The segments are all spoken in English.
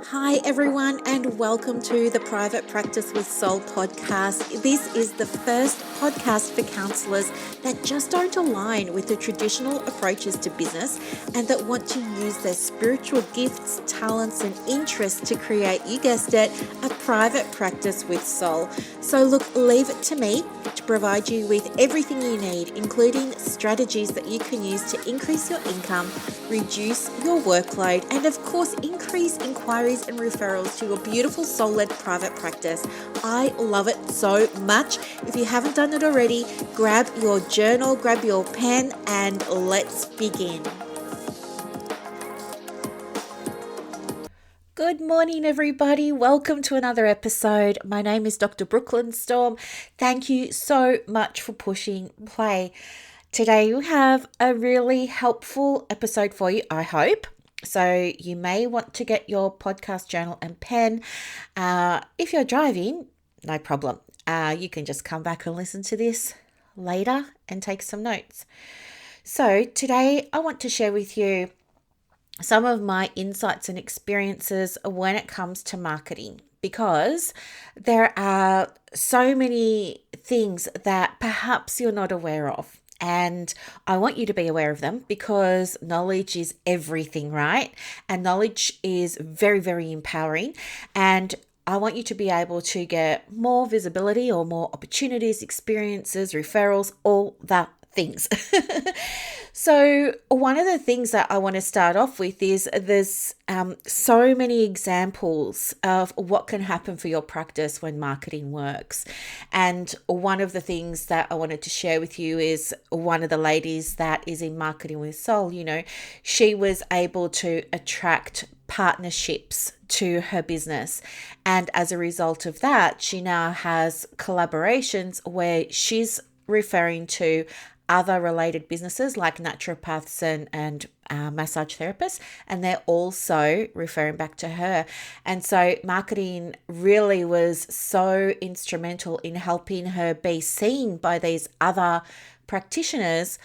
Hi, everyone, and welcome to the Private Practice with Soul podcast. This is the first podcast for counsellors that just don't align with the traditional approaches to business and that want to use their spiritual gifts, talents, and interests to create, you guessed it, a private practice with soul. So, look, leave it to me to provide you with everything you need, including strategies that you can use to increase your income, reduce your workload, and of course, increase inquiries and referrals to your beautiful soul-led private practice. I love it so much. If you haven't done it already, grab your journal, grab your pen, and let's begin. Good morning, everybody. Welcome to another episode. My name is Dr. Brooklyn Storme. Thank you so much for pushing play. Today we have a really helpful episode for you, I hope. So you may want to get your podcast journal and pen. If you're driving, no problem. You can just come back and listen to this later and take some notes. So today I want to share with you some of my insights and experiences when it comes to marketing, because there are so many things that perhaps you're not aware of. And I want you to be aware of them because knowledge is everything, right? And knowledge is very, very empowering. And I want you to be able to get more visibility or more opportunities, experiences, referrals, all that things. So one of the things that I want to start off with is there's so many examples of what can happen for your practice when marketing works. And one of the things that I wanted to share with you is one of the ladies that is in Marketing with Soul. She was able to attract partnerships to her business, and as a result of that, she now has collaborations where she's referring to other related businesses like naturopaths and massage therapists, and they're also referring back to her. And so marketing really was so instrumental in helping her be seen by these other practitioners,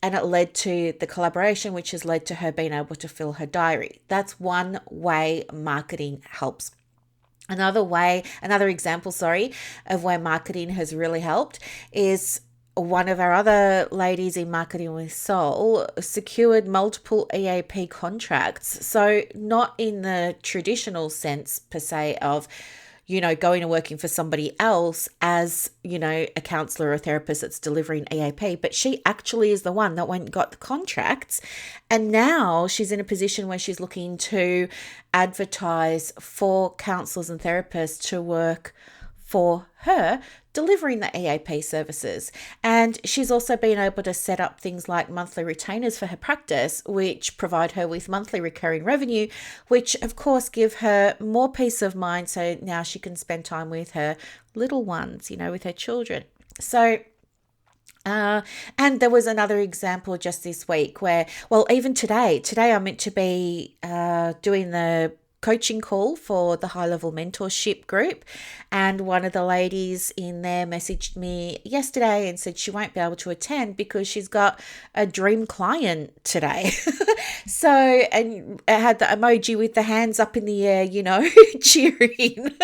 and it led to the collaboration, which has led to her being able to fill her diary. That's one way marketing helps. Another example, of where marketing has really helped is one of our other ladies in Marketing with Soul secured multiple EAP contracts. So not in the traditional sense per se of, going and working for somebody else as, a counselor or a therapist that's delivering EAP, but she actually is the one that went and got the contracts. And now she's in a position where she's looking to advertise for counselors and therapists to work for her delivering the EAP services. And she's also been able to set up things like monthly retainers for her practice, which provide her with monthly recurring revenue, which of course give her more peace of mind. So now she can spend time with her little ones, with her children. So and there was another example just this week where, even today I'm meant to be doing the coaching call for the high level mentorship group, and one of the ladies in there messaged me yesterday and said she won't be able to attend because she's got a dream client today. So, and I had the emoji with the hands up in the air, cheering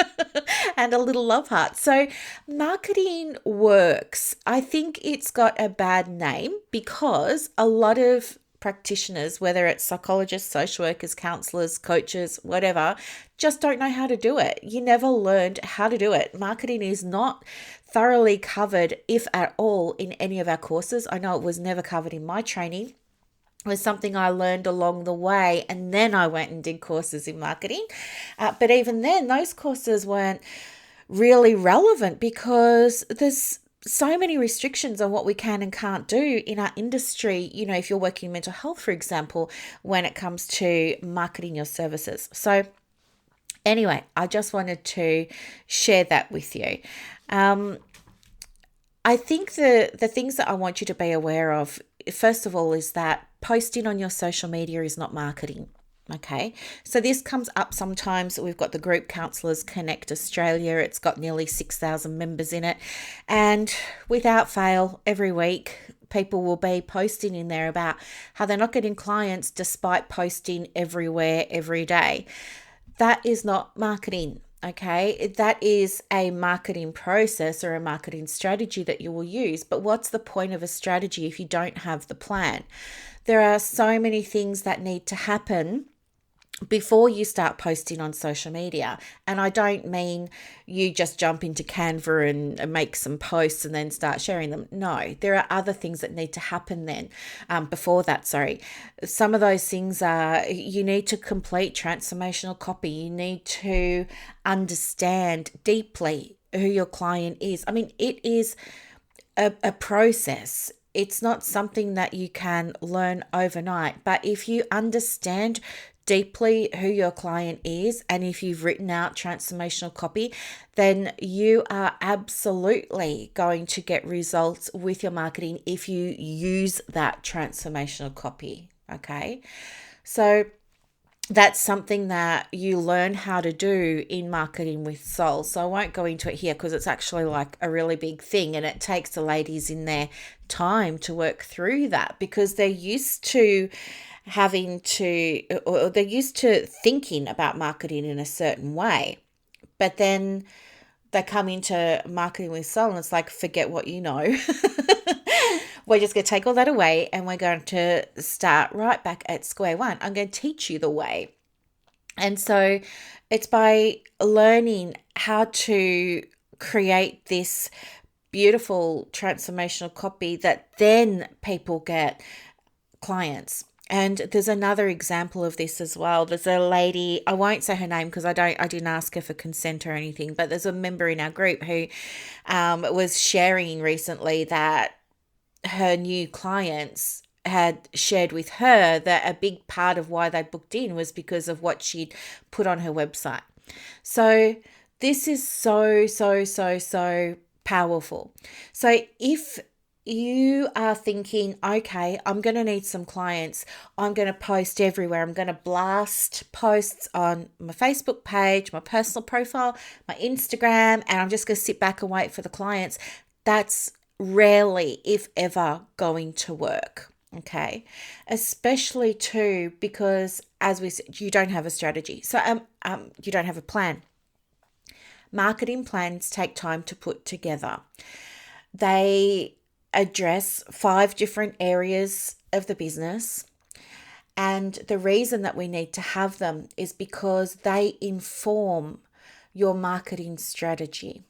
and a little love heart. So marketing works. I think it's got a bad name because a lot of practitioners, whether it's psychologists, social workers, counselors, coaches, whatever, just don't know how to do it. You never learned how to do it. Marketing is not thoroughly covered, if at all, in any of our courses. I know it was never covered in my training. It was something I learned along the way, and then I went and did courses in marketing. But even then, those courses weren't really relevant because there's so many restrictions on what we can and can't do in our industry, if you're working in mental health, for example, when it comes to marketing your services. So anyway, I just wanted to share that with you. I think the things that I want you to be aware of, first of all, is that posting on your social media is not marketing. Okay, so this comes up sometimes. We've got the group Counsellors Connect Australia. It's got nearly 6,000 members in it. And without fail, every week, people will be posting in there about how they're not getting clients despite posting everywhere, every day. that is not marketing. Okay, that is a marketing process or a marketing strategy that you will use. But what's the point of a strategy if you don't have the plan? There are so many things that need to happen before you start posting on social media. And I don't mean you just jump into Canva and make some posts and then start sharing them. No, there are other things that need to happen then before that. Sorry. Some of those things are you need to complete transformational copy. You need to understand deeply who your client is. I mean, it is a process. It's not something that you can learn overnight. But if you understand deeply who your client is, and if you've written out transformational copy, then you are absolutely going to get results with your marketing if you use that transformational copy. Okay. So that's something that you learn how to do in Marketing with Soul. So I won't go into it here because it's actually like a really big thing, and it takes the ladies in their time to work through that because they're used to they're used to thinking about marketing in a certain way. But then they come into Marketing with Soul and it's like, forget what you know. We're just going to take all that away and we're going to start right back at square one. I'm going to teach you the way. And so it's by learning how to create this beautiful transformational copy that then people get clients. And there's another example of this as well. There's a lady, I won't say her name because I didn't ask her for consent or anything, but there's a member in our group who was sharing recently that her new clients had shared with her that a big part of why they booked in was because of what she'd put on her website. So this is so powerful. So if you are thinking, okay, I'm going to need some clients, I'm going to post everywhere, I'm going to blast posts on my Facebook page, my personal profile, my Instagram, and I'm just going to sit back and wait for the clients, that's rarely, if ever, going to work. Okay, especially too because, as we said, you don't have a strategy, so you don't have a plan. Marketing plans take time to put together. They address 5 different areas of the business, and the reason that we need to have them is because they inform your marketing strategy.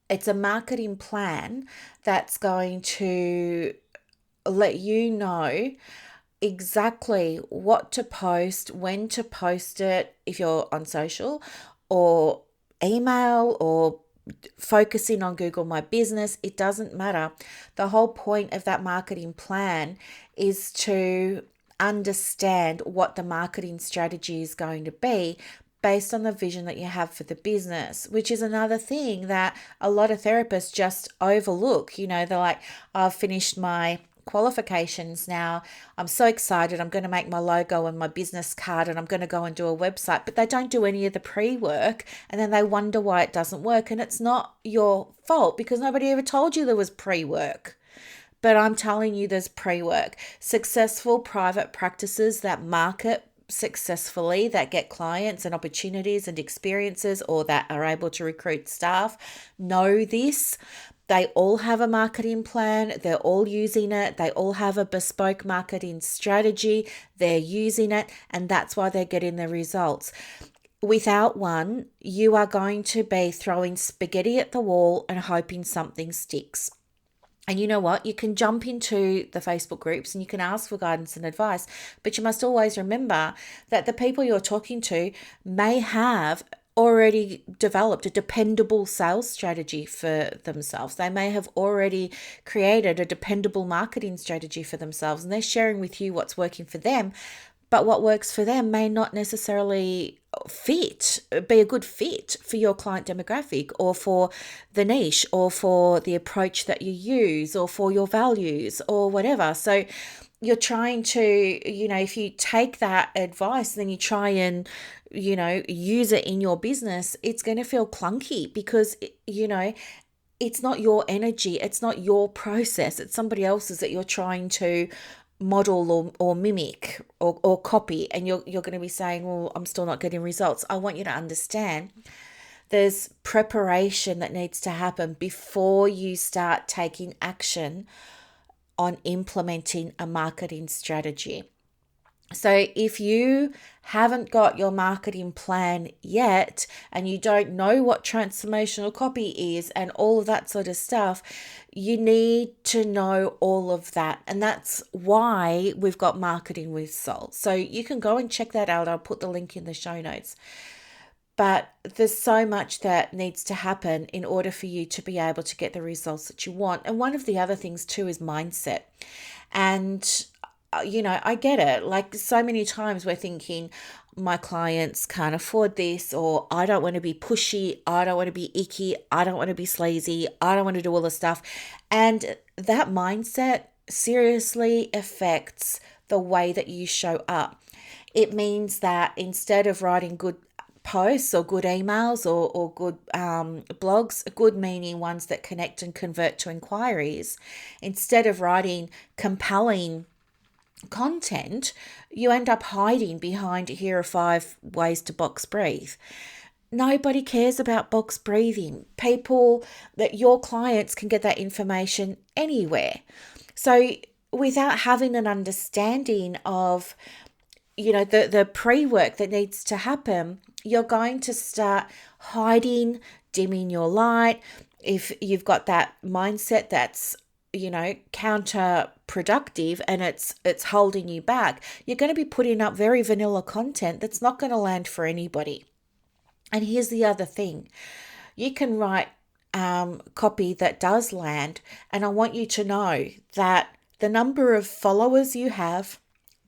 It's a marketing plan that's going to let you know exactly what to post, when to post it, if you're on social or email or focusing on Google My Business, it doesn't matter. The whole point of that marketing plan is to understand what the marketing strategy is going to be based on the vision that you have for the business, which is another thing that a lot of therapists just overlook. You know, they're like, I've finished my qualifications now. I'm so excited. I'm going to make my logo and my business card and I'm going to go and do a website, but they don't do any of the pre-work and then they wonder why it doesn't work. And it's not your fault because nobody ever told you there was pre-work. But I'm telling you, there's pre-work. Successful private practices that market successfully, that get clients and opportunities and experiences, or that are able to recruit staff, know this. They all have a marketing plan. They're all using it. They all have a bespoke marketing strategy. They're using it, and that's why they're getting the results. Without one, you are going to be throwing spaghetti at the wall and hoping something sticks. And you know what? You can jump into the Facebook groups and you can ask for guidance and advice, but you must always remember that the people you're talking to may have already developed a dependable sales strategy for themselves. They may have already created a dependable marketing strategy for themselves, and they're sharing with you what's working for them. But what works for them may not necessarily be a good fit for your client demographic or for the niche or for the approach that you use or for your values or whatever. So you're trying to, if you take that advice, then you try and, use it in your business, it's going to feel clunky because, it's not your energy. It's not your process. It's somebody else's that you're trying to model or mimic or copy, and you're going to be saying, well, I'm still not getting results. I want you to understand there's preparation that needs to happen before you start taking action on implementing a marketing strategy. So if you haven't got your marketing plan yet and you don't know what transformational copy is and all of that sort of stuff, you need to know all of that. And that's why we've got Marketing with Soul. So you can go and check that out. I'll put the link in the show notes. But there's so much that needs to happen in order for you to be able to get the results that you want. And one of the other things too is mindset. And I get it. Like so many times we're thinking, my clients can't afford this, or I don't want to be pushy, I don't want to be icky, I don't want to be sleazy, I don't want to do all the stuff. And that mindset seriously affects the way that you show up. It means that instead of writing good posts or good emails or good blogs, good meaning ones that connect and convert to inquiries, instead of writing compelling content, you end up hiding behind here are 5 ways to box breathe. Nobody cares about box breathing. People, that your clients can get that information anywhere. So without having an understanding of the pre-work that needs to happen, you're going to start hiding, dimming your light. If you've got that mindset that's counterproductive and it's holding you back, you're going to be putting up very vanilla content that's not going to land for anybody. And here's the other thing. You can write copy that does land, and I want you to know that the number of followers you have,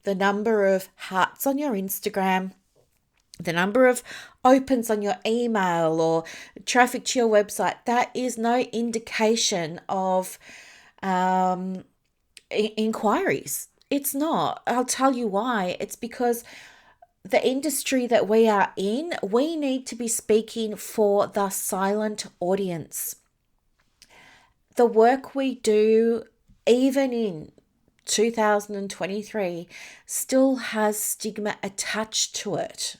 the number of hearts on your Instagram, the number of opens on your email or traffic to your website, that is no indication of inquiries. It's not. I'll tell you why. It's because the industry that we are in, we need to be speaking for the silent audience. The work we do, even in 2023, still has stigma attached to it.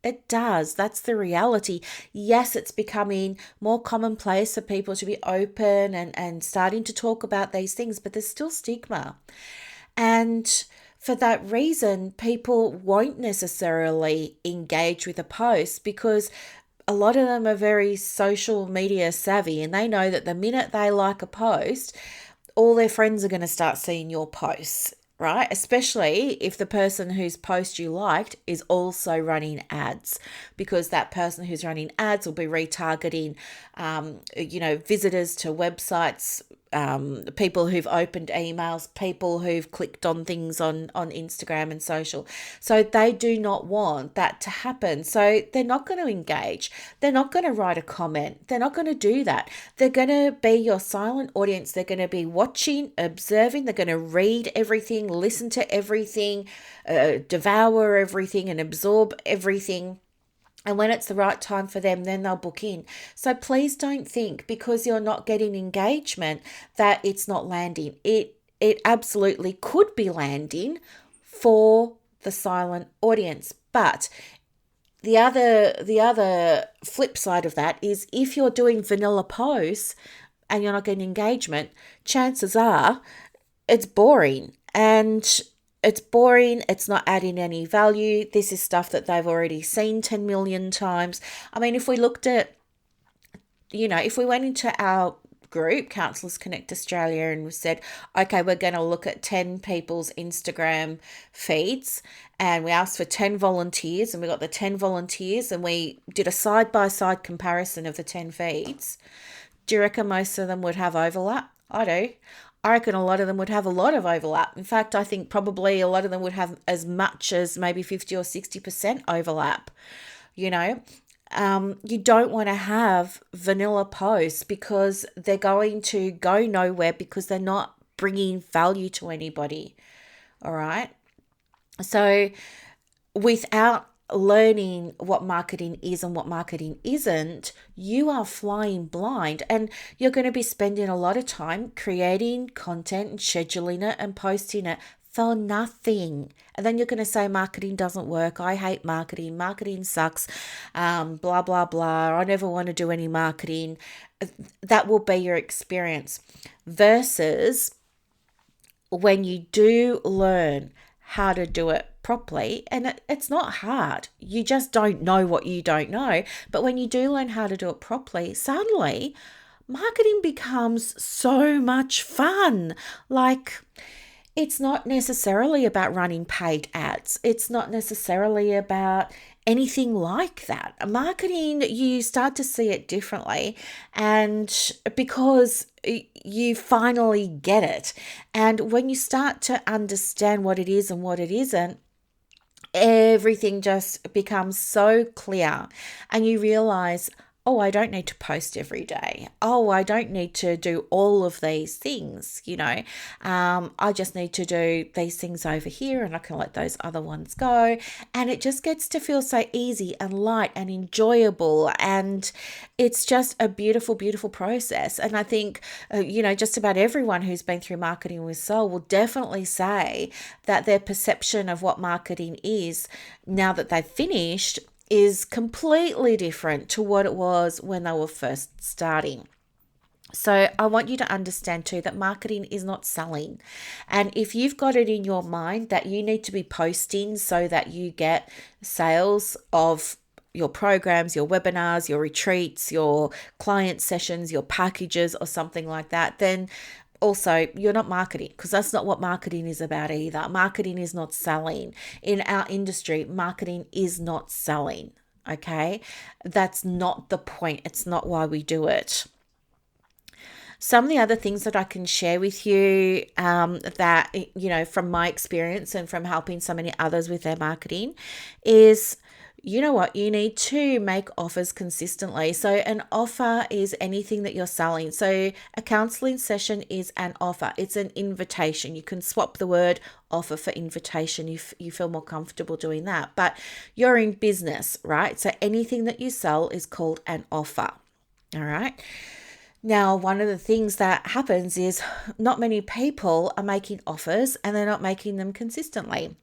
It does. That's the reality. Yes, it's becoming more commonplace for people to be open and starting to talk about these things, but there's still stigma. And for that reason, people won't necessarily engage with a post because a lot of them are very social media savvy, and they know that the minute they like a post, all their friends are going to start seeing your posts, right? Especially if the person whose post you liked is also running ads, because that person who's running ads will be retargeting, visitors to websites, people who've opened emails, people who've clicked on things on Instagram and social. So they do not want that to happen. So they're not going to engage. They're not going to write a comment. They're not going to do that. They're going to be your silent audience. They're going to be watching, observing. They're going to read everything, listen to everything, devour everything and absorb everything. And when it's the right time for them, then they'll book in. So please don't think because you're not getting engagement that it's not landing. It absolutely could be landing for the silent audience. But the other flip side of that is if you're doing vanilla posts and you're not getting engagement, chances are it's boring. And it's boring. It's not adding any value. This is stuff that they've already seen 10 million times. I mean, if we looked at, if we went into our group, Counsellors Connect Australia, and we said, okay, we're going to look at 10 people's Instagram feeds, and we asked for 10 volunteers, and we got the 10 volunteers, and we did a side-by-side comparison of the 10 feeds. Do you reckon most of them would have overlap? I do. I reckon a lot of them would have a lot of overlap. In fact, I think probably a lot of them would have as much as maybe 50 or 60% overlap. You don't want to have vanilla posts because they're going to go nowhere because they're not bringing value to anybody. All right. So without learning what marketing is and what marketing isn't, you are flying blind, and you're going to be spending a lot of time creating content and scheduling it and posting it for nothing. And then you're going to say marketing doesn't work. I hate marketing. Marketing sucks. Blah, blah, blah. I never want to do any marketing. That will be your experience. Versus when you do learn how to do it properly, and it's not hard, you just don't know what you don't know. But when you do learn how to do it properly, suddenly marketing becomes so much fun. Like, it's not necessarily about running paid ads. It's not necessarily about anything like that. Marketing, you start to see it differently, and because you finally get it. And when you start to understand what it is and what it isn't, everything just becomes so clear, and you realize, oh, I don't need to post every day. Oh, I don't need to do all of these things, I just need to do these things over here, and I can let those other ones go. And it just gets to feel so easy and light and enjoyable. And it's just a beautiful, beautiful process. And I think, just about everyone who's been through Marketing with Soul will definitely say that their perception of what marketing is now that they've finished is completely different to what it was when they were first starting. So I want you to understand too that marketing is not selling. And if you've got it in your mind that you need to be posting so that you get sales of your programs, your webinars, your retreats, your client sessions, your packages, or something like that, then also you're not marketing, because that's not what marketing is about either. Marketing is not selling. In our industry, marketing is not selling. Okay, that's not the point. It's not why we do it. Some of the other things that I can share with you that, from my experience and from helping so many others with their marketing is, you know what, you need to make offers consistently. So an offer is anything that you're selling. So a counseling session is an offer. It's an invitation. You can swap the word offer for invitation if you feel more comfortable doing that. But you're in business, right? So anything that you sell is called an offer. All right. Now, one of the things that happens is not many people are making offers, and they're not making them consistently.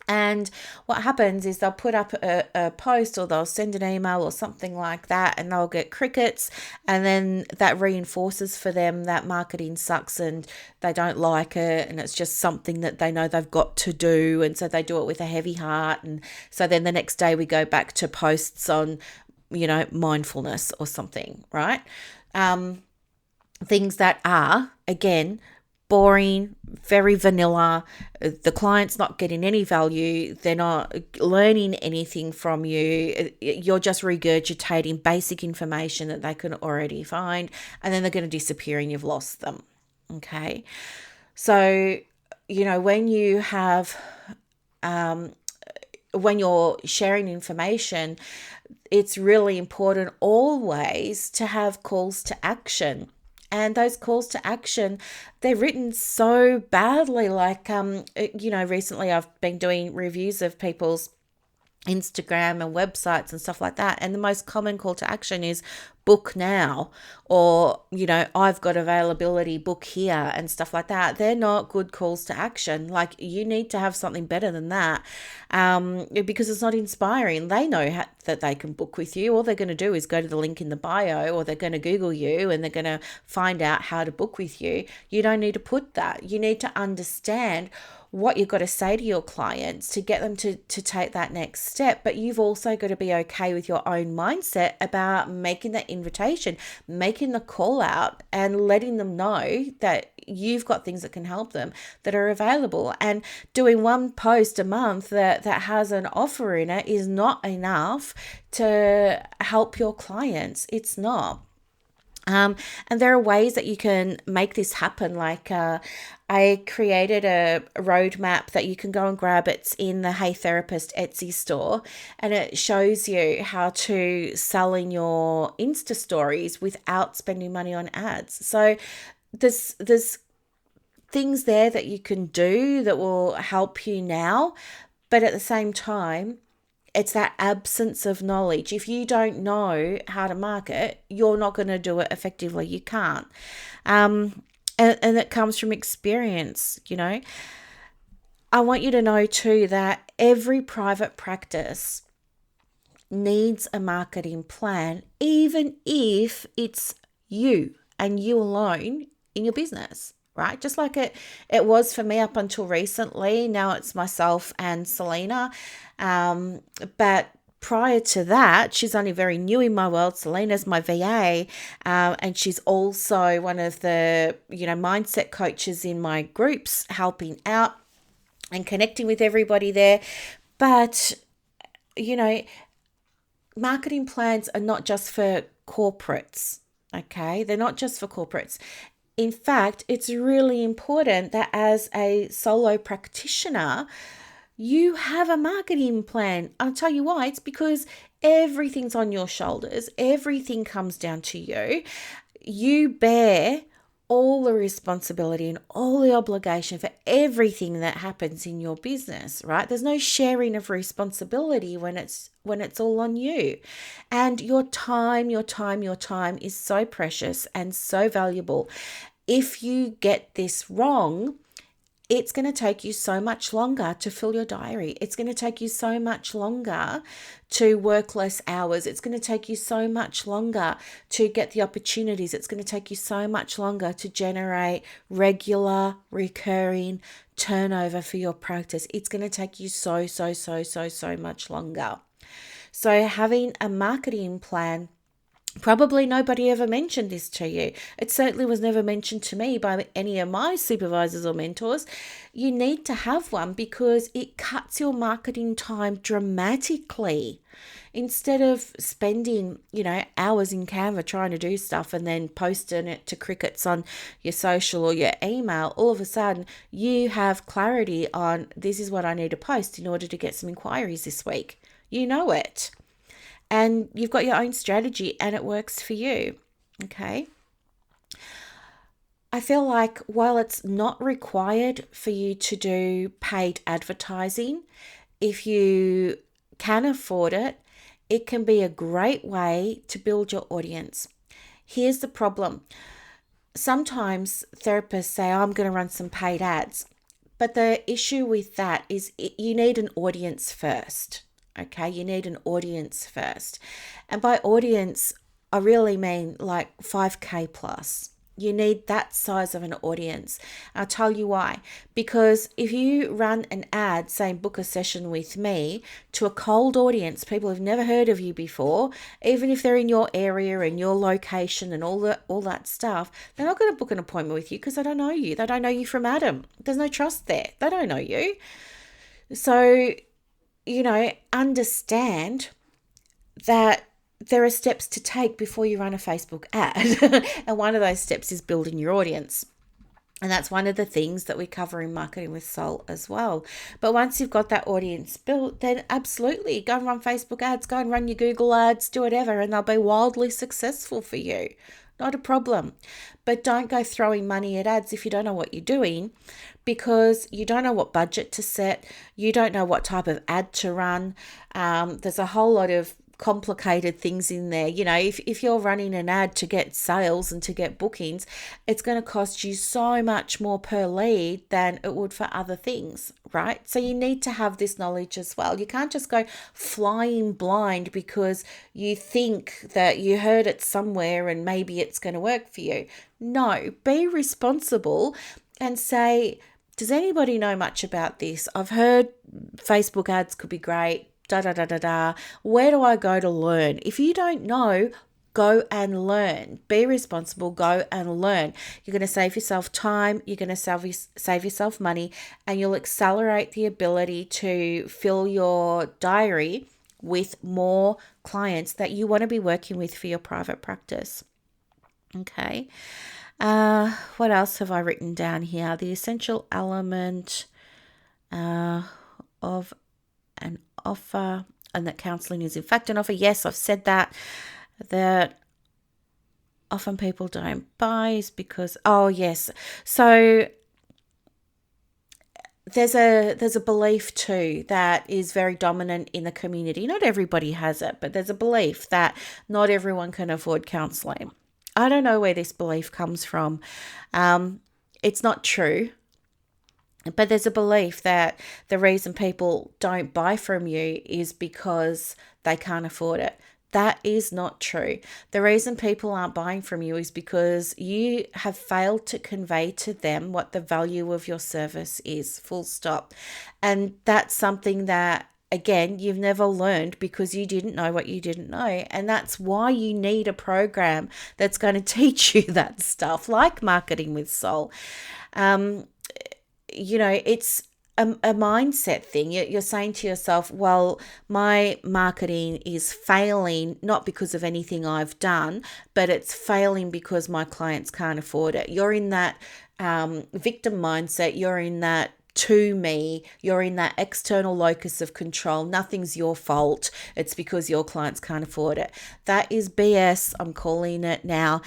And what happens is they'll put up a post, or they'll send an email or something like that, and they'll get crickets. And then that reinforces for them that marketing sucks and they don't like it. And it's just something that they know they've got to do. And so they do it with a heavy heart. And so then the next day we go back to posts on, mindfulness or something, right? Things that are, again, boring, very vanilla. The client's not getting any value. They're not learning anything from you. You're just regurgitating basic information that they can already find, and then they're going to disappear and you've lost them. Okay. So, when you have, when you're sharing information, it's really important always to have calls to action. And those calls to action, they're written so badly. Like, recently I've been doing reviews of people's Instagram and websites and stuff like that. And the most common call to action is book now, or, I've got availability, book here, and stuff like that. They're not good calls to action. Like, you need to have something better than that, because it's not inspiring. They know that they can book with you. All they're going to do is go to the link in the bio, or they're going to Google you and they're going to find out how to book with you. You don't need to put that. You need to understand what you've got to say to your clients to get them to take that next step. But you've also got to be okay with your own mindset about making that invitation, making the call out, and letting them know that you've got things that can help them that are available. And doing one post a month that has an offer in it is not enough to help your clients. It's not. And there are ways that you can make this happen. Like, I created a roadmap that you can go and grab. It's in the Hey Therapist Etsy store, and it shows you how to sell in your Insta stories without spending money on ads. So there's things there that you can do that will help you now, but at the same time, it's that absence of knowledge. If you don't know how to market, you're not going to do it effectively. You can't. And it comes from experience, I want you to know too that every private practice needs a marketing plan, even if it's you and you alone in your business, right? Just like it was for me up until recently. Now it's myself and Selena. But prior to that, she's only very new in my world. Selena's my VA, and she's also one of the mindset coaches in my groups, helping out and connecting with everybody there. But you know, marketing plans are not just for corporates, okay? They're not just for corporates. In fact, it's really important that as a solo practitioner, you have a marketing plan. I'll tell you why. It's because everything's on your shoulders, everything comes down to you. You bear all the responsibility and all the obligation for everything that happens in your business, right? There's no sharing of responsibility when it's all on you. And your time is so precious and so valuable. If you get this wrong, it's going to take you so much longer to fill your diary. It's going to take you so much longer to work less hours. It's going to take you so much longer to get the opportunities. It's going to take you so much longer to generate regular, recurring turnover for your practice. It's going to take you so much longer. So having a marketing plan, probably nobody ever mentioned this to you. It certainly was never mentioned to me by any of my supervisors or mentors. You need to have one because it cuts your marketing time dramatically. Instead of spending, hours in Canva trying to do stuff and then posting it to crickets on your social or your email, all of a sudden you have clarity on this is what I need to post in order to get some inquiries this week. You know it. And you've got your own strategy and it works for you, okay? I feel like while it's not required for you to do paid advertising, if you can afford it, it can be a great way to build your audience. Here's the problem. Sometimes therapists say, I'm going to run some paid ads. But the issue with that is you need an audience first. Okay, you need an audience first. And by audience, I really mean like 5K plus. You need that size of an audience. I'll tell you why. Because if you run an ad saying book a session with me to a cold audience, people who've never heard of you before, even if they're in your area and your location and all that stuff, they're not going to book an appointment with you because they don't know you. They don't know you from Adam. There's no trust there. They don't know you. So understand that there are steps to take before you run a Facebook ad. And one of those steps is building your audience. And that's one of the things that we cover in Marketing with Soul as well. But once you've got that audience built, then absolutely go and run Facebook ads, go and run your Google ads, do whatever, and they'll be wildly successful for you. Not a problem. But don't go throwing money at ads if you don't know what you're doing, because you don't know what budget to set. You don't know what type of ad to run. There's a whole lot of complicated things in there. If you're running an ad to get sales and to get bookings, it's going to cost you so much more per lead than it would for other things, right? So you need to have this knowledge as well. You can't just go flying blind because you think that you heard it somewhere and maybe it's going to work for you. No, be responsible and say, does anybody know much about this? I've heard Facebook ads could be great. Where do I go to learn? If you don't know, go and learn. Be responsible, go and learn. You're going to save yourself time, you're going to save yourself money, and you'll accelerate the ability to fill your diary with more clients that you want to be working with for your private practice. Okay. What else have I written down here? The essential element of an offer, and that counselling is in fact an offer. Yes, I've said that often people don't buy is because, so there's a belief too that is very dominant in the community. Not everybody has it, but there's a belief that not everyone can afford counselling. I don't know where this belief comes from. It's not true. But there's a belief that the reason people don't buy from you is because they can't afford it. That is not true. The reason people aren't buying from you is because you have failed to convey to them what the value of your service is, full stop. And that's something that, again, you've never learned because you didn't know what you didn't know. And that's why you need a program that's going to teach you that stuff, like Marketing with Soul. It's a mindset thing. You're saying to yourself, well, my marketing is failing not because of anything I've done, but it's failing because my clients can't afford it. You're in that victim mindset. You're in that to me, you're in that external locus of control. Nothing's your fault. It's because your clients can't afford it. That is BS. I'm calling it now.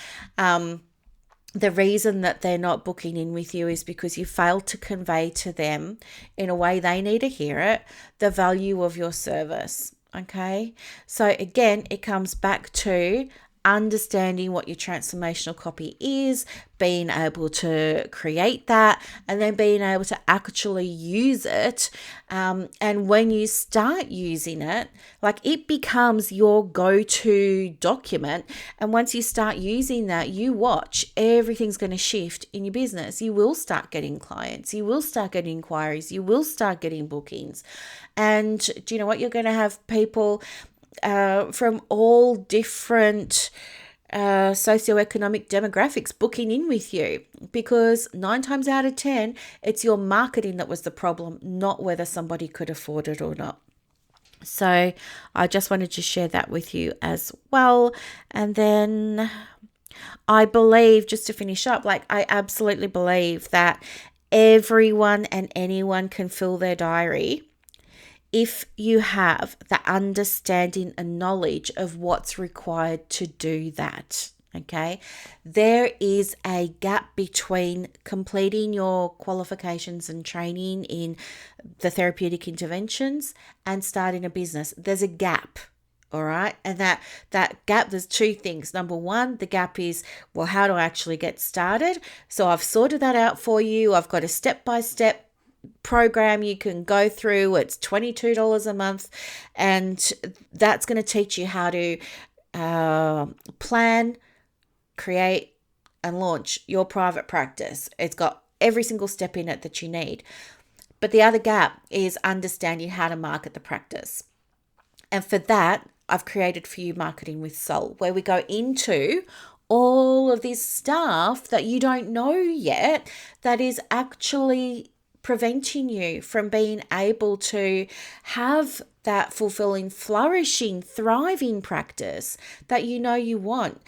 The reason that they're not booking in with you is because you failed to convey to them in a way they need to hear it, the value of your service. Okay. So again, it comes back to understanding what your transformational copy is, being able to create that, and then being able to actually use it. And when you start using it, like, it becomes your go-to document. And once you start using that, you watch, everything's going to shift in your business. You will start getting clients. You will start getting inquiries. You will start getting bookings. And do you know what? You're going to have people from all different socioeconomic demographics booking in with you, because 9 times out of 10, it's your marketing that was the problem, not whether somebody could afford it or not. So I just wanted to share that with you as well. And then I believe, just to finish up, like, I absolutely believe that everyone and anyone can fill their diary if you have the understanding and knowledge of what's required to do that. Okay, there is a gap between completing your qualifications and training in the therapeutic interventions and starting a business. There's a gap. All right. And that gap, there's 2 things. Number 1, the gap is, well, how do I actually get started? So I've sorted that out for you. I've got a step-by-step program you can go through. It's $22 a month, and that's going to teach you how to plan, create, and launch your private practice. It's got every single step in it that you need. But the other gap is understanding how to market the practice. And for that, I've created for you Marketing with Soul, where we go into all of this stuff that you don't know yet that is actually preventing you from being able to have that fulfilling, flourishing, thriving practice that you know you want.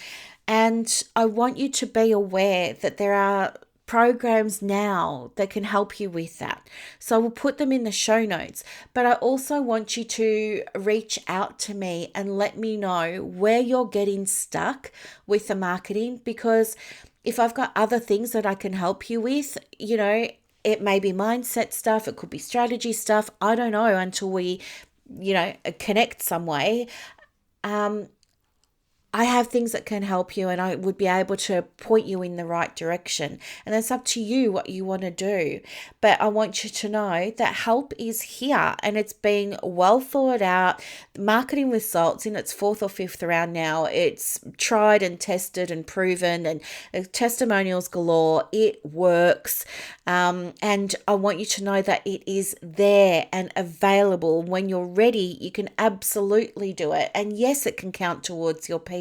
And I want you to be aware that there are programs now that can help you with that. So I will put them in the show notes, but I also want you to reach out to me and let me know where you're getting stuck with the marketing, because if I've got other things that I can help you with, it may be mindset stuff, it could be strategy stuff. I don't know until we, connect some way. I have things that can help you, and I would be able to point you in the right direction. And it's up to you what you want to do. But I want you to know that help is here, and it's been well thought out. Marketing with Salt's in its 4th or 5th round now. It's tried and tested and proven, and testimonials galore. It works. And I want you to know that it is there and available. When you're ready, you can absolutely do it. And yes, it can count towards your PD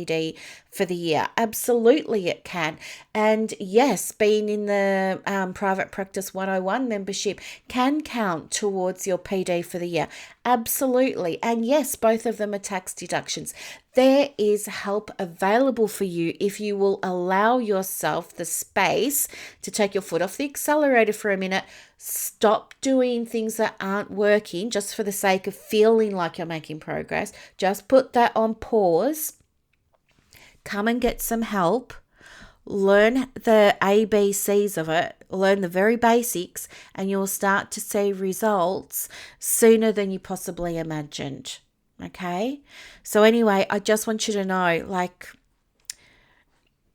for the year. Absolutely it can. And yes, being in the Private Practice 101 membership can count towards your PD for the year. Absolutely. And yes, both of them are tax deductions. There is help available for you if you will allow yourself the space to take your foot off the accelerator for a minute. Stop doing things that aren't working just for the sake of feeling like you're making progress. Just put that on pause. Come and get some help. Learn the ABCs of it. Learn the very basics, and you'll start to see results sooner than you possibly imagined. Okay? So anyway, I just want you to know,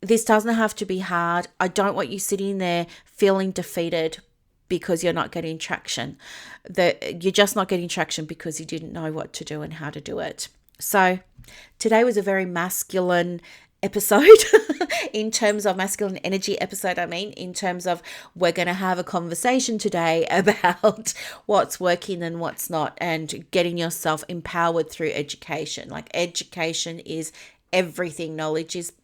this doesn't have to be hard. I don't want you sitting there feeling defeated because you're not getting traction. You're just not getting traction because you didn't know what to do and how to do it. So today was a very masculine episode in terms of masculine energy episode. In terms of, we're going to have a conversation today about what's working and what's not, and getting yourself empowered through education. Like, education is everything. Knowledge is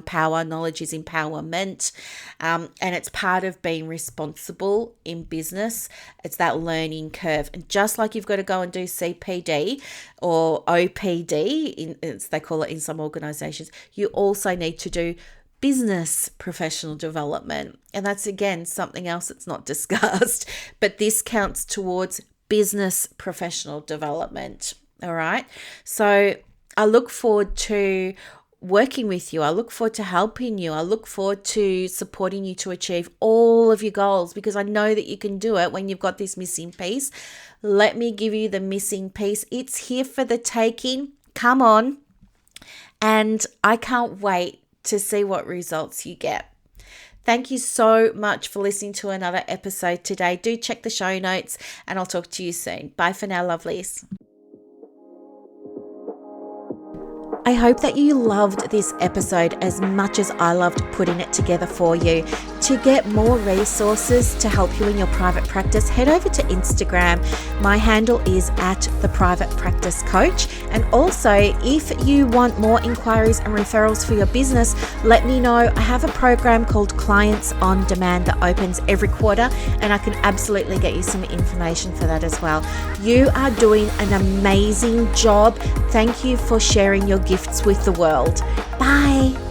power. Knowledge is empowerment. And it's part of being responsible in business. It's that learning curve. And just like you've got to go and do CPD or OPD, as they call it in some organizations, you also need to do business professional development. And that's, again, something else that's not discussed, but this counts towards business professional development. All right. So I look forward to working with you. I look forward to helping you. I look forward to supporting you to achieve all of your goals, because I know that you can do it when you've got this missing piece. Let me give you the missing piece. It's here for the taking. Come on. And I can't wait to see what results you get. Thank you so much for listening to another episode today. Do check the show notes, and I'll talk to you soon. Bye for now, lovelies. I hope that you loved this episode as much as I loved putting it together for you. To get more resources to help you in your private practice, head over to Instagram. My handle is @theprivatepracticecoach. And also, if you want more inquiries and referrals for your business, let me know. I have a program called Clients on Demand that opens every quarter, and I can absolutely get you some information for that as well. You are doing an amazing job. Thank you for sharing your gifts with the world. Bye.